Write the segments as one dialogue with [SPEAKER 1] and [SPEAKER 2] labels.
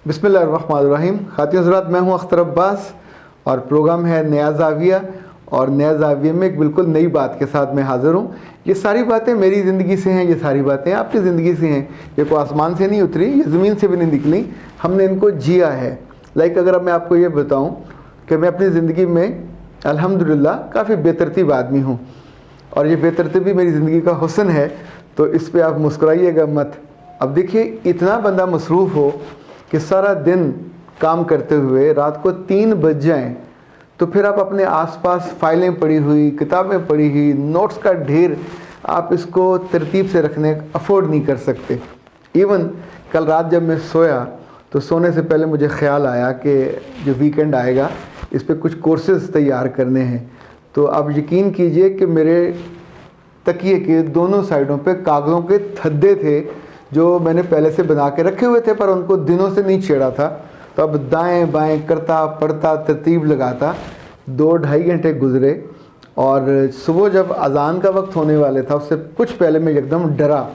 [SPEAKER 1] बिस्मिल्लाहिर्रहमानिर्रहीम। खातिन हज़रात, मैं हूं अख्तर अब्बास और प्रोग्राम है नया ज़ाविया। और नया ज़ाविया में एक बिल्कुल नई बात के साथ मैं हाज़िर हूं। ये सारी बातें मेरी ज़िंदगी से हैं, ये सारी बातें आपकी ज़िंदगी से हैं। ये कोई आसमान से नहीं उतरी, ये ज़मीन से भी नहीं निकली, हमने इनको जिया है। अगर अब मैं आपको ये बताऊँ कि मैं अपनी ज़िंदगी में अल्हम्दुलिल्लाह काफ़ी बेतरतीब आदमी हूँ, और ये बेतरतीबी मेरी ज़िंदगी का हुस्न है, तो इस पर आप मुस्कुराइएगा मत। अब देखिए, इतना बंदा मसरूफ़ हो कि सारा दिन काम करते हुए रात को 3 बज जाएं, तो फिर आप अपने आसपास फाइलें पड़ी हुई, किताबें पड़ी हुई, नोट्स का ढेर, आप इसको तरतीब से रखने अफोर्ड नहीं कर सकते। इवन कल रात जब मैं सोया तो सोने से पहले मुझे ख्याल आया कि जो वीकेंड आएगा इस पे कुछ कोर्सेज़ तैयार करने हैं। तो आप यकीन कीजिए कि मेरे तकिए के दोनों साइडों पे कागज़ों के थद्दे थे जो मैंने पहले से बना के रखे हुए थे, पर उनको दिनों से नहीं छेड़ा था। तो अब दाएं बाएं करता पढ़ता तरतीब लगाता 2-2.5 घंटे गुजरे, और सुबह जब अज़ान का वक्त होने वाले था उससे कुछ पहले मैं एकदम डरा।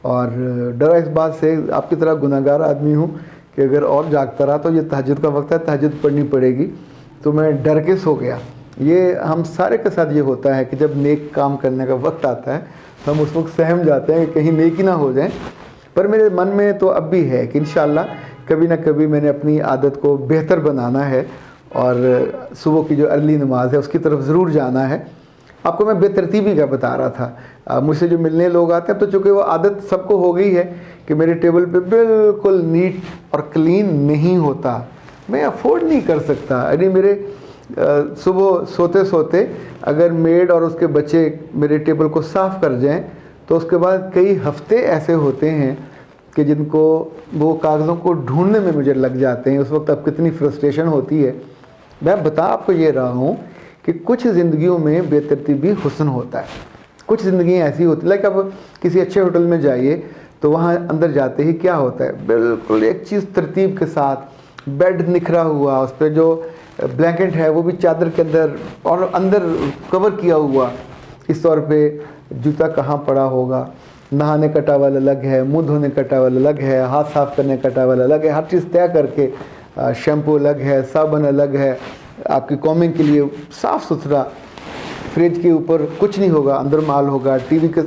[SPEAKER 1] और डरा इस बात से, आपकी तरह गुनहगार आदमी हूँ कि अगर और जागता रहा तो ये तहज्जुद का वक्त है, तहज्जुद पढ़नी पड़ेगी, तो मैं डर के सो गया। ये हम सारे के साथ ये होता है कि जब नेक काम करने का वक्त आता है तो हम उस वक्त सहम जाते हैं कि कहीं नेकी ना हो जाए। पर मेरे मन में तो अब भी है कि इंशाअल्लाह कभी ना कभी मैंने अपनी आदत को बेहतर बनाना है, और सुबह की जो अर्ली नमाज है उसकी तरफ ज़रूर जाना है। आपको मैं बेतरतीबी का बता रहा था। मुझसे जो मिलने लोग आते हैं, तो चूँकि वो आदत सबको हो गई है कि मेरे टेबल पे बिल्कुल नीट और क्लीन नहीं होता, मैं अफोर्ड नहीं कर सकता। यानी मेरे सुबह सोते सोते अगर मेड और उसके बच्चे मेरे टेबल को साफ़ कर जाएं, तो उसके बाद कई हफ्ते ऐसे होते हैं कि जिनको वो कागज़ों को ढूंढने में मुझे लग जाते हैं। उस वक्त अब कितनी फ्रस्ट्रेशन होती है। मैं बता आपको ये रहा हूँ कि कुछ ज़िंदगियों में बेतरतीबी हुस्न होता है, कुछ ज़िंदगियाँ ऐसी होती हैं। अब किसी अच्छे होटल में जाइए तो वहाँ अंदर जाते ही क्या होता है, बिल्कुल एक चीज़ तरतीब के साथ, बेड निखरा हुआ, उस पर जो ब्लैंकेट है वो भी चादर के अंदर और अंदर कवर किया हुआ। इस तौर पे जूता कहाँ पड़ा होगा, नहाने का टॉवल अलग है, मुंह धोने का टॉवल अलग है, हाथ साफ़ करने का टॉवल अलग है, हर चीज़ तय करके, शैम्पू अलग है, साबुन अलग है, आपकी कॉमिंग के लिए साफ़ सुथरा। फ्रिज के ऊपर कुछ नहीं होगा, अंदर माल होगा, टीवी के,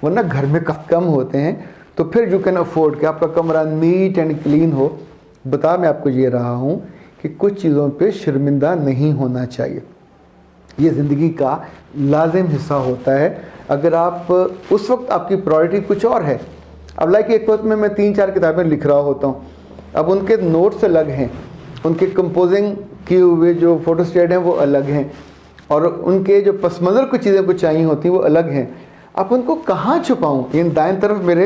[SPEAKER 1] वरना घर में कम होते हैं। तो फिर यू कैन अफोर्ड कि आपका कमरा नीट एंड क्लीन हो। बता मैं आपको ये रहा हूँ कि कुछ चीज़ों पे शर्मिंदा नहीं होना चाहिए, ये ज़िंदगी का लाजिम हिस्सा होता है। अगर आप उस वक्त आपकी प्रायोरिटी कुछ और है, अब एक वक्त में मैं 3-4 किताबें लिख रहा होता हूँ, अब उनके नोट्स अलग हैं, उनके कंपोजिंग किए हुए जो फोटोस्टेट हैं वो अलग हैं, और उनके जो पस मंज़र कुछ चीज़ें कुछ चाहिए होती हैं वो अलग हैं। अब उनको कहाँ छुपाऊँ? इन दाएं तरफ मेरे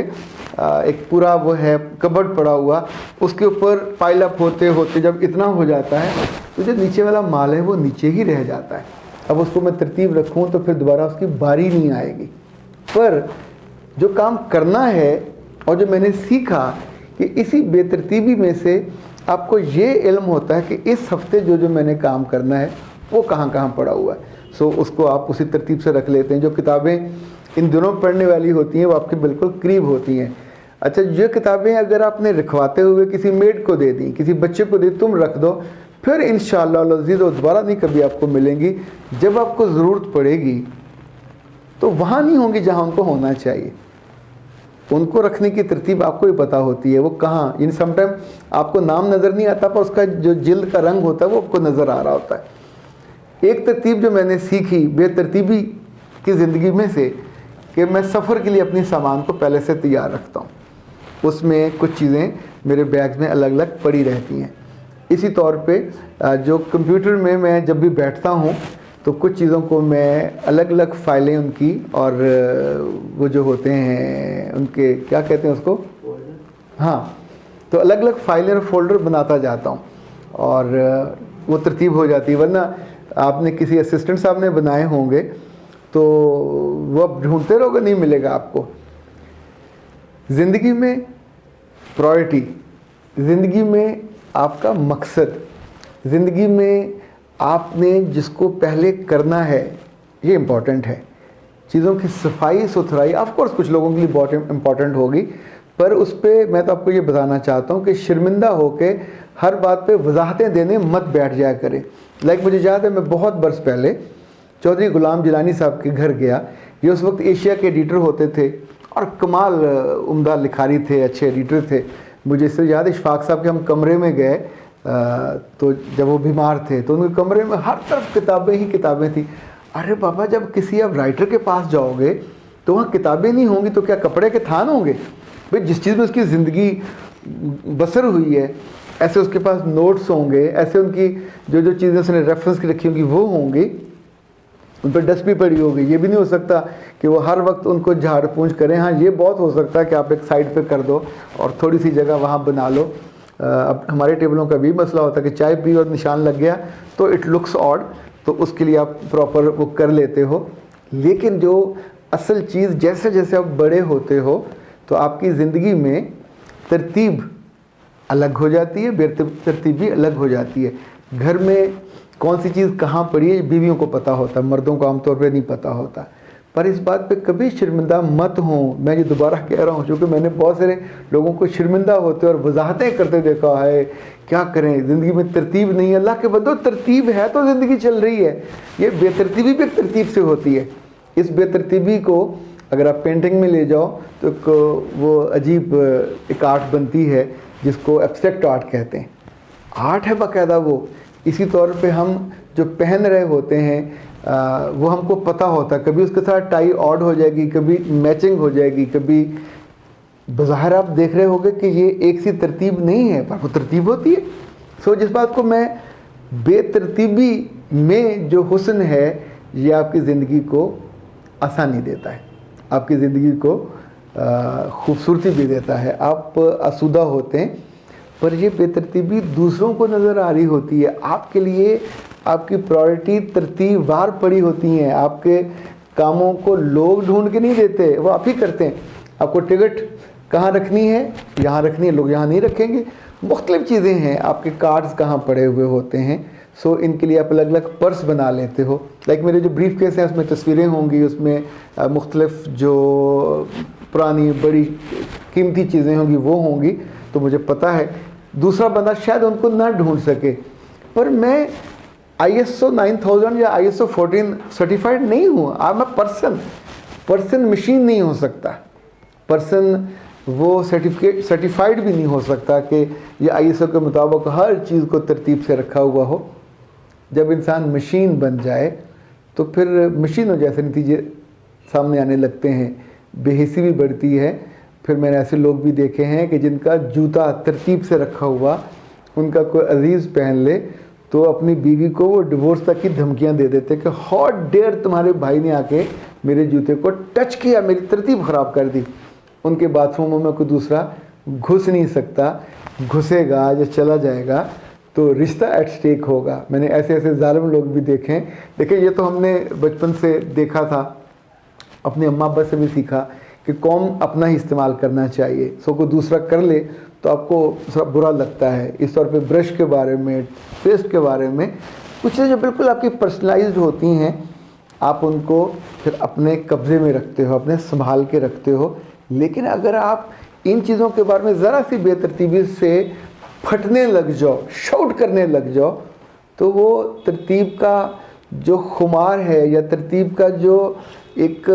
[SPEAKER 1] एक पूरा वो है कबर्ड पड़ा हुआ, उसके ऊपर पाइल अप होते होते जब इतना हो जाता है तो जो नीचे वाला माल है वो नीचे ही रह जाता है। अब उसको मैं तरतीब रखूँ तो फिर दोबारा उसकी बारी नहीं आएगी। पर जो काम करना है और जो मैंने सीखा कि इसी बेतरतीबी में से आपको ये इल्म होता है कि इस हफ्ते जो मैंने काम करना है वो कहाँ कहाँ पड़ा हुआ है। सो उसको आप उसी तरतीब से रख लेते हैं। जो किताबें इन दिनों पढ़ने वाली होती हैं वो आपके बिल्कुल करीब होती हैं। अच्छा, ये किताबें अगर आपने रखवाते हुए किसी मेड को दे दी, किसी बच्चे को दे, तुम रख दो, फिर इंशाअल्लाह अज़ीज़ दोबारा नहीं कभी आपको मिलेंगी। जब आपको ज़रूरत पड़ेगी तो वहाँ नहीं होंगी जहाँ उनको होना चाहिए। उनको रखने की तरतीब आपको ही पता होती है, वो कहाँ। इन समटाइम आपको नाम नज़र नहीं आता, पर उसका जो जिल्द का रंग होता है वो आपको नज़र आ रहा होता है। एक तरतीब जो मैंने सीखी बेतरतीबी की ज़िंदगी में से, कि मैं सफ़र के लिए अपनी सामान को पहले से तैयार रखता हूँ। उसमें कुछ चीज़ें मेरे बैग में अलग अलग पड़ी रहती हैं। इसी तौर पे जो कंप्यूटर में मैं जब भी बैठता हूँ तो कुछ चीज़ों को मैं अलग अलग फ़ाइलें उनकी, और वो जो होते हैं उनके क्या कहते हैं उसको, हाँ, तो अलग अलग फ़ाइलें और फोल्डर बनाता जाता हूँ, और वो तरतीब हो जाती है। वरना आपने किसी असिस्टेंट साहब ने बनाए होंगे तो वो अब ढूंढते रहोगे, नहीं मिलेगा आपको। ज़िंदगी में प्रायोरिटी, ज़िंदगी में आपका मकसद, ज़िंदगी में आपने जिसको पहले करना है ये इम्पॉर्टेंट है। चीज़ों की सफाई सुथराई ऑफ कोर्स कुछ लोगों के लिए बहुत इम्पॉर्टेंट होगी, पर उस पर मैं तो आपको ये बताना चाहता हूँ कि शर्मिंदा होके हर बात पे वजाहतें देने मत बैठ जाया करें। लाइक मुझे याद है, मैं बहुत बरस पहले चौधरी गुलाम जिलानी साहब के घर गया। ये उस वक्त एशिया के एडिटर होते थे और कमाल उम्दा लिखारी थे, अच्छे एडिटर थे। मुझे इससे याद है, इशफाक साहब के हम कमरे में गए तो जब वो बीमार थे तो उनके कमरे में हर तरफ किताबें ही किताबें थी। अरे बाबा, जब किसी आप राइटर के पास जाओगे तो वहाँ किताबें नहीं होंगी तो क्या कपड़े के थान होंगे? भाई जिस चीज़ में उसकी ज़िंदगी बसर हुई है ऐसे उसके पास नोट्स होंगे, ऐसे उनकी जो जो चीज़ें उसने रेफरेंस की रखी होंगी वो होंगी, उन पर डस्ट भी पड़ी होगी। ये भी नहीं हो सकता कि वो हर वक्त उनको झाड़ पूंछ करें। हाँ, ये बहुत हो सकता है कि आप एक साइड पे कर दो और थोड़ी सी जगह वहाँ बना लो। अब हमारे टेबलों का भी मसला होता है कि चाय पी और निशान लग गया तो इट लुक्स ऑड, तो उसके लिए आप प्रॉपर वो कर लेते हो। लेकिन जो असल चीज़, जैसे जैसे आप बड़े होते हो तो आपकी ज़िंदगी में तरतीब अलग हो जाती है, बेतरतीबी अलग हो जाती है। घर में कौन सी चीज़ कहाँ पड़ी है बीवियों को पता होता है, मर्दों को आमतौर पे नहीं पता होता। पर इस बात पे कभी शर्मिंदा मत हो। मैं ये दोबारा कह रहा हूँ क्योंकि मैंने बहुत सारे लोगों को शर्मिंदा होते और वजाहतें करते देखा है। क्या करें, ज़िंदगी में तरतीब नहीं है। अल्लाह के बंदो, तरतीब है तो ज़िंदगी चल रही है। ये बेतरतीबी भी एक तरतीब से होती है। इस बेतरतीबी को अगर आप पेंटिंग में ले जाओ तो वो अजीब एक आर्ट बनती है जिसको एब्स्ट्रैक्ट आर्ट कहते हैं। आर्ट है बाकायदा वो। इसी तौर पे हम जो पहन रहे होते हैं वो हमको पता होता है, कभी उसके साथ टाई ऑड हो जाएगी, कभी मैचिंग हो जाएगी, कभी बज़ाहिर आप देख रहे होगे कि ये एक सी तरतीब नहीं है पर वो तरतीब होती है। सो जिस बात को मैं बेतरतीबी में जो हुस्न है ये आपकी ज़िंदगी को आसानी देता है, आपकी ज़िंदगी को खूबसूरती भी देता है। आप आसूदा होते हैं पर ये बेतरतीबी दूसरों को नज़र आ रही होती है। आपके लिए आपकी प्रायोरिटी तरतीबवार पड़ी होती हैं। आपके कामों को लोग ढूंढ के नहीं देते, वो आप ही करते हैं। आपको टिकट कहाँ रखनी है, यहाँ रखनी है, लोग यहाँ नहीं रखेंगे। मुख्तलिफ़ चीज़ें हैं। आपके कार्ड्स कहाँ पड़े हुए होते हैं। सो इनके लिए आप अलग अलग पर्स बना लेते हो। लाइक मेरे जो ब्रीफ केस हैं उसमें तस्वीरें होंगी, उसमें मुख्तलिफ़ जो पुरानी बड़ी कीमती चीज़ें होंगी वो होंगी। तो मुझे पता है दूसरा बंदा शायद उनको ना ढूंढ सके, पर मैं ISO 9000 या ISO 14 सर्टिफाइड नहीं हूँ। आप मैं पर्सन मशीन नहीं हो सकता। पर्सन वो सर्टिफाइड भी नहीं हो सकता कि ये ISO के मुताबिक हर चीज़ को तरतीब से रखा हुआ हो। जब इंसान मशीन बन जाए तो फिर मशीनों जैसे नतीजे सामने आने लगते हैं, बेहिसी भी बढ़ती है। फिर मैंने ऐसे लोग भी देखे हैं कि जिनका जूता तरतीब से रखा हुआ उनका कोई अजीज़ पहन ले तो अपनी बीवी को वो डिवोर्स तक की धमकियां दे देते कि हाउ डेयर तुम्हारे भाई ने आके मेरे जूते को टच किया, मेरी तरतीब ख़राब कर दी। उनके बाथरूमों में कोई दूसरा घुस नहीं सकता, घुसेगा या चला जाएगा तो रिश्ता एट स्टेक होगा। मैंने ऐसे ऐसे जालिम लोग भी देखे हैं। देखिए, ये तो हमने बचपन से देखा था, अपने अम्मा अब्बा से भी सीखा कि कौम अपना ही इस्तेमाल करना चाहिए। सो कोई दूसरा कर ले तो आपको थोड़ा बुरा लगता है। इस तौर पे ब्रश के बारे में, पेस्ट के बारे में कुछ चीज़ें जो बिल्कुल आपकी पर्सनलाइज्ड होती हैं, आप उनको फिर अपने कब्ज़े में रखते हो, अपने संभाल के रखते हो। लेकिन अगर आप इन चीज़ों के बारे में ज़रा सी बेतरतीबी से फटने लग जाओ, शाउट करने लग जाओ, तो वो तरतीब का जो खुमार है या तरतीब का जो एक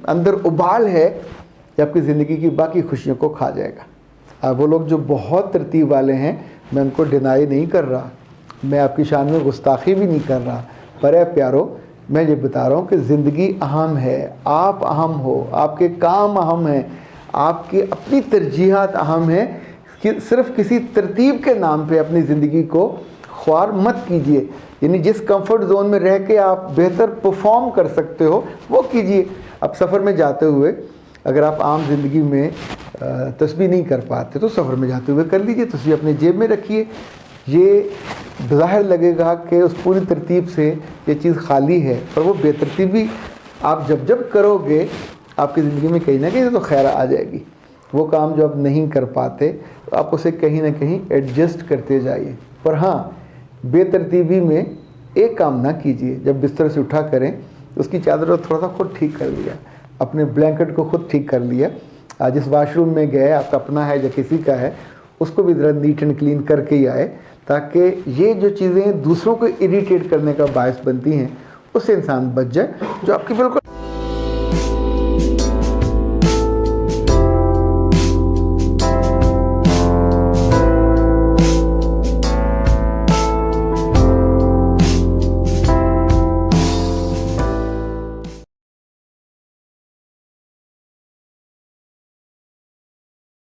[SPEAKER 1] अंदर उबाल है ये आपकी ज़िंदगी की बाकी खुशियों को खा जाएगा। वो लोग जो बहुत तरतीब वाले हैं, मैं उनको डिनाई नहीं कर रहा, मैं आपकी शान में गुस्ताखी भी नहीं कर रहा, पर है प्यारो, मैं ये बता रहा हूँ कि ज़िंदगी अहम है, आप अहम हो, आपके काम अहम हैं, आपकी अपनी तरजीहात अहम हैं। कि सिर्फ किसी तरतीब के नाम पे अपनी ज़िंदगी को ख्वार मत कीजिए। यानी जिस कंफर्ट जोन में रह के आप बेहतर परफॉर्म कर सकते हो वो कीजिए। अब सफ़र में जाते हुए अगर आप आम ज़िंदगी में तस्बीह नहीं कर पाते तो सफ़र में जाते हुए कर लीजिए, तस्बीह अपने जेब में रखिए। ये ज़ाहिर लगेगा कि उस पूरी तरतीब से ये चीज़ खाली है, पर वो बेतरतीबी आप जब करोगे आपकी ज़िंदगी में कहीं ना कहीं तो खैर आ जाएगी। वो काम जो आप नहीं कर पाते तो आप उसे कहीं ना कहीं एडजस्ट करते जाइए। पर हाँ, बेतरतीबी में एक काम ना कीजिए। जब बिस्तर से उठा करें उसकी चादर को थोड़ा सा खुद ठीक कर लिया, अपने ब्लैंकेट को खुद ठीक कर लिया, जिस वाशरूम में गए, आपका अपना है या किसी का है, उसको भी ज़रा नीट एंड क्लीन करके ही आए, ताकि ये जो चीज़ें दूसरों को इरिटेट करने का बायस बनती हैं उससे इंसान बच जाए, जो आपकी बिल्कुल